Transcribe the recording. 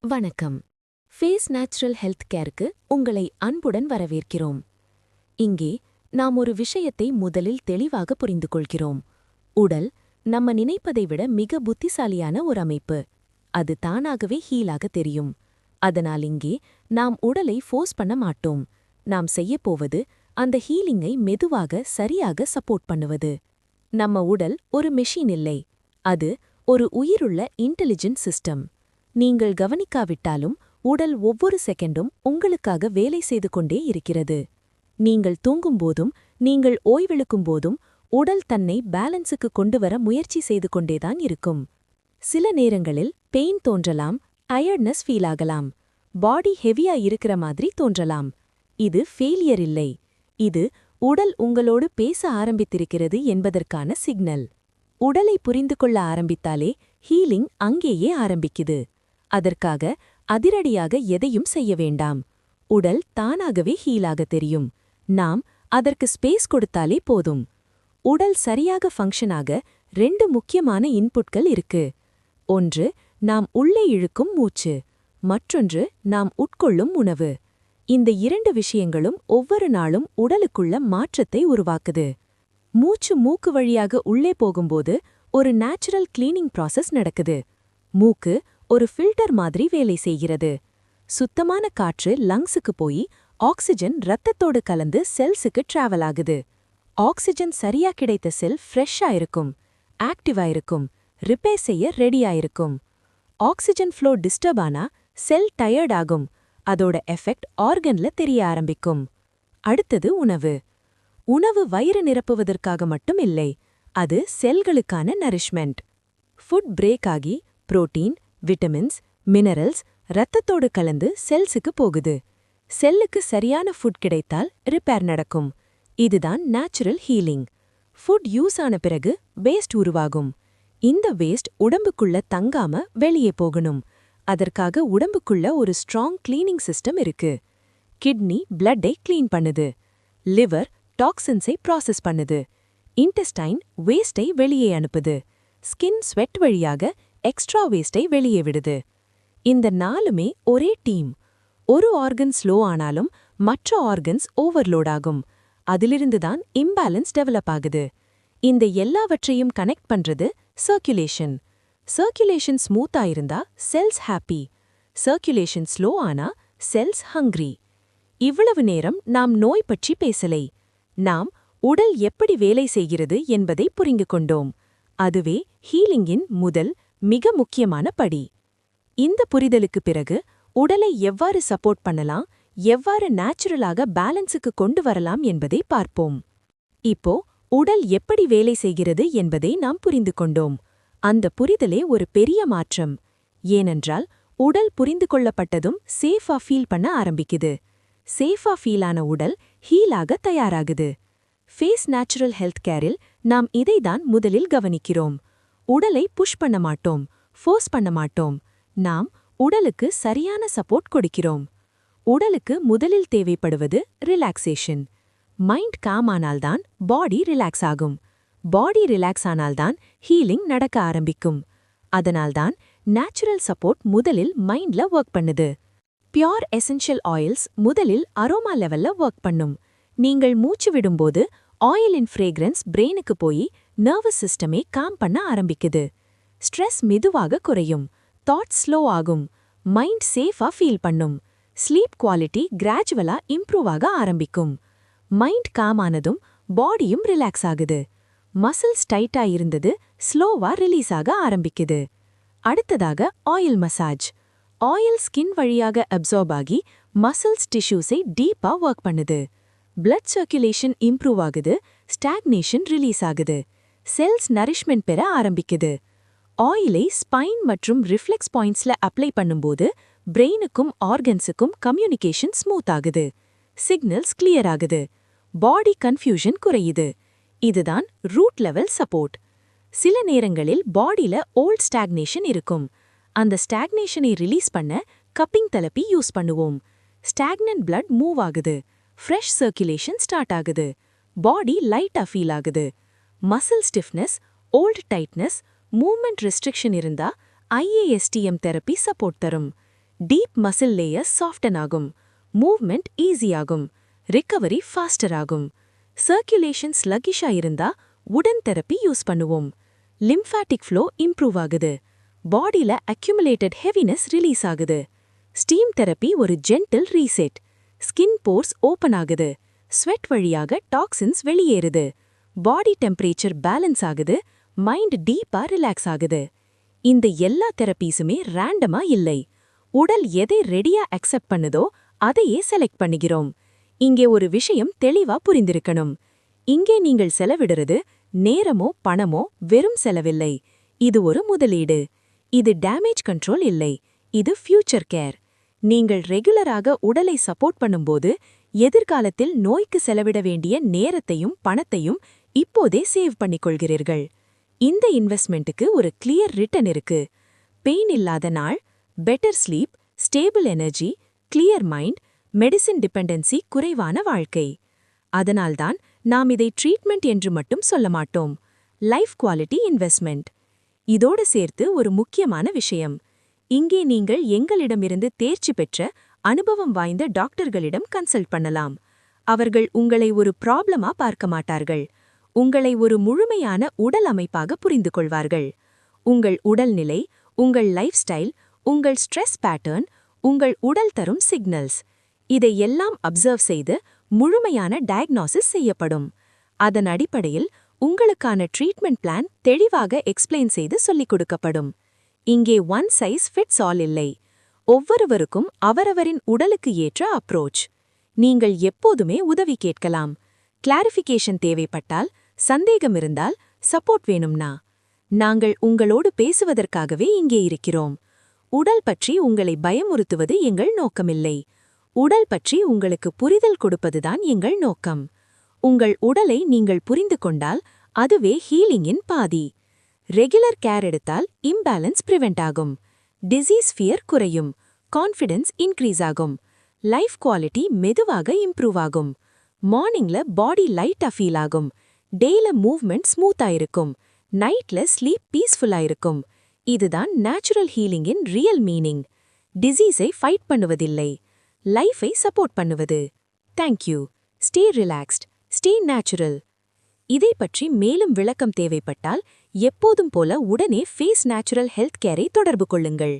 வணக்கம். Face natural health கேருக்கு உங்களை அன்புடன் வரவேற்கிறோம். இங்கே நாம் ஒரு விஷயத்தை முதலில் தெளிவாக புரிந்து கொள்கிறோம். உடல் நம்ம நினைப்பதை விட மிக புத்திசாலியான ஒரு அமைப்பு. அது தானாகவே ஹீலாக தெரியும். அதனால் இங்கே நாம் உடலை ஃபோர்ஸ் பண்ண மாட்டோம். நாம் செய்யப்போவது அந்த ஹீலிங்கை மெதுவாக சரியாக சப்போர்ட் பண்ணுவது. நம்ம உடல் ஒரு மெஷின் இல்லை. அது ஒரு உயிருள்ள இன்டெலிஜென்ட் சிஸ்டம். நீங்கள் கவனிக்காவிட்டாலும் உடல் ஒவ்வொரு செகண்டும் உங்களுக்காக வேலை செய்து கொண்டே இருக்கிறது. நீங்கள் தூங்கும்போதும் நீங்கள் ஓய்வெழுக்கும்போதும் உடல் தன்னை பேலன்ஸுக்கு கொண்டுவர முயற்சி செய்து கொண்டேதான் இருக்கும். சில நேரங்களில் பெயின் தோன்றலாம், டயர்ட்னஸ் ஃபீல் ஆகலாம், பாடி ஹெவியா இருக்கிற மாதிரி தோன்றலாம். இது ஃபெயிலியர் இல்லை. இது உடல் உங்களோடு பேச ஆரம்பித்திருக்கிறது என்பதற்கான சிக்னல். உடலை புரிந்து கொள்ள ஆரம்பித்தாலே ஹீலிங் அங்கேயே ஆரம்பிக்குது. அதற்காக அதிரடியாக எதையும் செய்ய வேண்டாம். உடல் தானாகவே ஹீலாக தெரியும். நாம் அதற்கு ஸ்பேஸ் கொடுத்தாலே போதும். உடல் சரியாக ஃபங்க்ஷனாக 2 முக்கியமான இன்புட்கள் இருக்கு. ஒன்று நாம் உள்ளே இழுக்கும் மூச்சு, மற்றொன்று நாம் உட்கொள்ளும் உணவு. இந்த 2 விஷயங்களும் ஒவ்வொரு நாளும் உடலுக்குள்ள மாற்றத்தை உருவாக்குது. மூச்சு மூக்கு வழியாக உள்ளே போகும்போது ஒரு நேச்சுரல் கிளீனிங் ப்ராசஸ் நடக்குது. மூக்கு ஒரு ஃபில்டர் மாதிரி வேலை செய்கிறது. சுத்தமான காற்று லங்ஸுக்கு போய் ஆக்சிஜன் ரத்தத்தோடு கலந்து செல்ஸுக்கு டிராவல் ஆகுது. ஆக்சிஜன் சரியா கிடைத்த செல் ஃப்ரெஷ்ஷா இருக்கும், ஆக்டிவா இருக்கும், ரிப்பேர் செய்ய ரெடியா இருக்கும். ஆக்சிஜன் ஃப்ளோ டிஸ்டர்ப் ஆனா செல் டயர்ட் ஆகும். அதோட எஃபெக்ட் ஆர்கன்ல தெரிய ஆரம்பிக்கும். அடுத்தது உணவு. உணவு வயிறு நிரப்புவதற்காக மட்டும் இல்லை, அது செல்களுக்கான நரிஷ்மெண்ட். ஃபுட் பிரேக் ஆகி புரோட்டீன், விட்டமின்ஸ், மினரல்ஸ் ரத்தத்தோடு கலந்து செல்ஸுக்கு போகுது. செல்லுக்கு சரியான ஃபுட் கிடைத்தால் ரிப்பேர் நடக்கும். இதுதான் நேச்சுரல் ஹீலிங். ஃபுட் யூஸ் ஆன பிறகு வேஸ்ட் உருவாகும். இந்த வேஸ்ட் உடம்புக்குள்ள தங்காம வெளியே போகணும். அதற்காக உடம்புக்குள்ள ஒரு ஸ்ட்ராங் கிளீனிங் சிஸ்டம் இருக்கு. கிட்னி பிளட்டை கிளீன் பண்ணுது. லிவர் டாக்ஸின்ஸை ப்ராசஸ் பண்ணுது. இன்டெஸ்டைன் வேஸ்டை வெளியே அனுப்புது. ஸ்கின் ஸ்வெட் வழியாக எக்ஸ்ட்ரா வேஸ்டை வெளியே விடுது. இந்த 4மே ஒரே டீம். ஒரு ஆர்கன் ஸ்லோ ஆனாலும் மற்ற ஆர்கன்ஸ் ஓவர்லோட் ஆகும். அதிலிருந்துதான் இம்பேலன்ஸ் டெவலப் ஆகுது. இந்த எல்லாவற்றையும் கனெக்ட் பண்றது சர்க்குலேஷன். சர்க்குலேஷன் ஸ்மூத்தா இருந்தா செல்ஸ் ஹாப்பி. சர்க்குலேஷன் ஸ்லோ ஆனா செல்ஸ் ஹங்க்ரி. இவ்வளவு நேரம் நாம் நோய் பற்றி பேசலை. நாம் உடல் எப்படி வேலை செய்கிறது என்பதை புரிந்து கொண்டோம். அதுவே ஹீலிங்கின் முதல் மிக முக்கியமான படி. இந்த புரிதலுக்கு பிறகு உடலை எவ்வாறு சப்போர்ட் பண்ணலாம், எவ்வாறு நேச்சுரலாக பேலன்ஸுக்கு கொண்டு வரலாம் என்பதை பார்ப்போம். இப்போ உடல் எப்படி வேலை செய்கிறது என்பதை நாம் புரிந்து கொண்டோம். அந்த புரிதலே ஒரு பெரிய மாற்றம். ஏனென்றால் உடல் புரிந்து கொள்ளப்பட்டதும் சேஃபா ஃபீல் பண்ண ஆரம்பிக்குது. சேஃபா ஃபீலான உடல் ஹீலாக தயாராகுது. ஃபேஸ் நேச்சுரல் ஹெல்த் கேரில் நாம் இதைதான் முதலில் கவனிக்கிறோம். உடலை புஷ் பண்ண மாட்டோம், ஃபோர்ஸ் பண்ண மாட்டோம். நாம் உடலுக்கு சரியான சப்போர்ட் கொடுக்கிறோம். உடலுக்கு முதலில் தேவைப்படுவது ரிலாக்ஸேஷன். மைண்ட் காம் ஆனால்தான் பாடி ரிலாக்ஸ் ஆகும். பாடி ரிலாக்ஸ் ஆனால்தான் ஹீலிங் நடக்க ஆரம்பிக்கும். அதனால்தான் நேச்சுரல் சப்போர்ட் முதலில் மைண்ட்ல ஒர்க் பண்ணுது. பியோர் எசென்ஷியல் ஆயில்ஸ் முதலில் அரோமா லெவல்ல ஒர்க் பண்ணும். நீங்கள் மூச்சு விடும்போது ஆயிலின் ஃப்ரேக்ரன்ஸ் பிரெயினுக்கு போய் நர்வஸ் சிஸ்டமே காம் பண்ண ஆரம்பிக்குது. ஸ்ட்ரெஸ் மெதுவாக குறையும், தாட்ஸ் ஸ்லோ ஆகும், மைண்ட் சேஃபா ஃபீல் பண்ணும், ஸ்லீப் குவாலிட்டி கிராஜுவலா இம்ப்ரூவ் ஆக ஆரம்பிக்கும். மைண்ட் காம் ஆனதும் பாடியும் ரிலாக்ஸ் ஆகுது. மசில்ஸ் டைட்டா இருந்தது ஸ்லோவா ரிலீஸ் ஆக ஆரம்பிக்குது. அடுத்ததாக ஆயில் மசாஜ். ஆயில் ஸ்கின் வழியாக அப்சார்ப் ஆகி மசில்ஸ் டிஷ்யூஸை டீப்பா ஒர்க் பண்ணுது. பிளட் சர்க்குலேஷன் இம்ப்ரூவ் ஆகுது, ஸ்டாக்னேஷன் ரிலீஸ் ஆகுது, செல்ஸ் நரிஷ்மெண்ட் பெற ஆரம்பிக்குது. ஆயிலை ஸ்பைன் மற்றும் ரிஃப்ளெக்ஸ் பாயிண்ட்ஸ்ல அப்ளை பண்ணும்போது பிரெயினுக்கும் ஆர்கன்ஸுக்கும் கம்யூனிகேஷன் ஸ்மூத் ஆகுது. சிக்னல்ஸ் கிளியர் ஆகுது. பாடி கன்ஃபியூஷன் குறையுது. இதுதான் ரூட் லெவல் சப்போர்ட். சில நேரங்களில் பாடியில ஓல்ட் ஸ்டாக்னேஷன் இருக்கும். அந்த ஸ்டாக்னேஷனை ரிலீஸ் பண்ண கப்பிங் தெரப்பி யூஸ் பண்ணுவோம். ஸ்டாக்னன்ட் பிளட் மூவ் ஆகுது. ஃப்ரெஷ் சர்க்குலேஷன் ஸ்டார்ட் ஆகுது. பாடி லைட்டா ஃபீல் ஆகுது. Muscle stiffness, old tightness, movement restriction இருந்தா IASTM தெரப்பி சப்போர்ட் தரும். டீப் மசில் லேயர் சாஃப்டன் ஆகும், மூவ்மெண்ட் ஈஸியாகும், ரிகவரி ஃபாஸ்டர் ஆகும். சர்க்குலேஷன் ஸ்லக்கிஷா இருந்தா உடன் தெரப்பி யூஸ் பண்ணுவோம். லிம்ஃபாட்டிக் ஃப்ளோ இம்ப்ரூவ் ஆகுது, பாடியில அக்யூமுலேட்டட் ஹெவினஸ் ரிலீஸ் ஆகுது. ஸ்டீம் தெரப்பி ஒரு gentle reset, skin pores open ஆகுது, ஸ்வெட் வழியாக டாக்ஸின்ஸ் வெளியேறுது, பாடி டெம்பரேச்சர் பேலன்ஸ் ஆகுது, மைண்ட் டீப்பா ரிலாக்ஸ் ஆகுது. இந்த எல்லா தெரப்பீஸுமே ரேண்டமா இல்லை. உடல் எதை ரெடியா அக்செப்ட் பண்ணுதோ அதையே செலக்ட் பண்ணுகிறோம். இங்கே ஒரு விஷயம் தெளிவா புரிந்திருக்கணும். இங்கே நீங்கள் செலவிடுறது நேரமோ பணமோ வெறும் செலவில்லை. இது ஒரு முதலீடு. இது டேமேஜ் கண்ட்ரோல் இல்லை, இது ஃபியூச்சர் கேர். நீங்கள் ரெகுலராக உடலை சப்போர்ட் பண்ணும்போது எதிர்காலத்தில் நோய்க்கு செலவிட வேண்டிய நேரத்தையும் பணத்தையும் இப்போதே சேவ் பண்ணிக்கொள்கிறீர்கள். இந்த இன்வெஸ்ட்மெண்ட்டுக்கு ஒரு கிளியர் ரிட்டர்ன் இருக்கு. பெயின் இல்லாத நாள், better sleep, stable energy, clear mind, medicine dependency குறைவான வாழ்க்கை. அதனால்தான் நாம் இதை ட்ரீட்மெண்ட் என்று மட்டும் சொல்ல மாட்டோம், லைஃப் குவாலிட்டி இன்வெஸ்ட்மெண்ட். இதோடு சேர்த்து ஒரு முக்கியமான விஷயம், இங்கே நீங்கள் எங்களிடமிருந்து தேர்ச்சி பெற்ற அனுபவம் வாய்ந்த டாக்டர்களிடம் கன்சல்ட் பண்ணலாம். அவர்கள் உங்களை ஒரு ப்ராப்ளமா பார்க்க மாட்டார்கள், உங்களை ஒரு முழுமையான உடல் அமைப்பாக புரிந்து கொள்வார்கள். உங்கள் உடல்நிலை, உங்கள் லைஃப் ஸ்டைல், உங்கள் ஸ்ட்ரெஸ் பேட்டர்ன், உங்கள் உடல் தரும் சிக்னல்ஸ், இதையெல்லாம் அப்சர்வ் செய்து முழுமையான டயக்னாசிஸ் செய்யப்படும். அதன் அடிப்படையில் உங்களுக்கான ட்ரீட்மெண்ட் பிளான் தெளிவாக எக்ஸ்பிளைன் செய்து சொல்லிக் கொடுக்கப்படும். இங்கே ஒன் சைஸ் ஃபிட்ஸ் ஆல் இல்லை. ஒவ்வொருவருக்கும் அவரவரின் உடலுக்கு ஏற்ற அப்ரோச். நீங்கள் எப்போதுமே உதவி கேட்கலாம். கிளாரிஃபிகேஷன் தேவைப்பட்டால், சந்தேகம் இருந்தால், சப்போர்ட் வேணும்னா நாங்கள் உங்களோடு பேசுவதற்காகவே இங்கே இருக்கிறோம். உடல் பற்றி உங்களை பயமுறுத்துவது எங்கள் நோக்கமில்லை. உடல் பற்றி உங்களுக்கு புரிதல் கொடுப்பதுதான் எங்கள் நோக்கம். உங்கள் உடலை நீங்கள் புரிந்து கொண்டால் அதுவே ஹீலிங்கின் பாதி. ரெகுலர் கேர் எடுத்தால் இம்பேலன்ஸ் பிரிவென்ட் ஆகும், டிசீஸ் ஃபியர் குறையும், கான்ஃபிடன்ஸ் இன்க்ரீஸ் ஆகும், லைஃப் குவாலிட்டி மெதுவாக இம்ப்ரூவ் ஆகும், மார்னிங்ல பாடி லைட்டா ஃபீல் ஆகும், டேல மூவ்மெண்ட் ஸ்மூத்தா இருக்கும், நைட்ல ஸ்லீப் பீஸ்ஃபுல்லா இருக்கும். இதுதான் நேச்சுரல் ஹீலிங்கின் ரியல் மீனிங். டிசீஸை ஃபைட் பண்ணுவதில்லை, லைஃபை சப்போர்ட் பண்ணுவது. Thank you. Stay relaxed, stay natural. இதை பற்றி மேலும் விளக்கம் தேவைப்பட்டால் எப்போதும் போல உடனே ஃபேஸ் நேச்சுரல் ஹெல்த் கேரை தொடர்பு கொள்ளுங்கள்.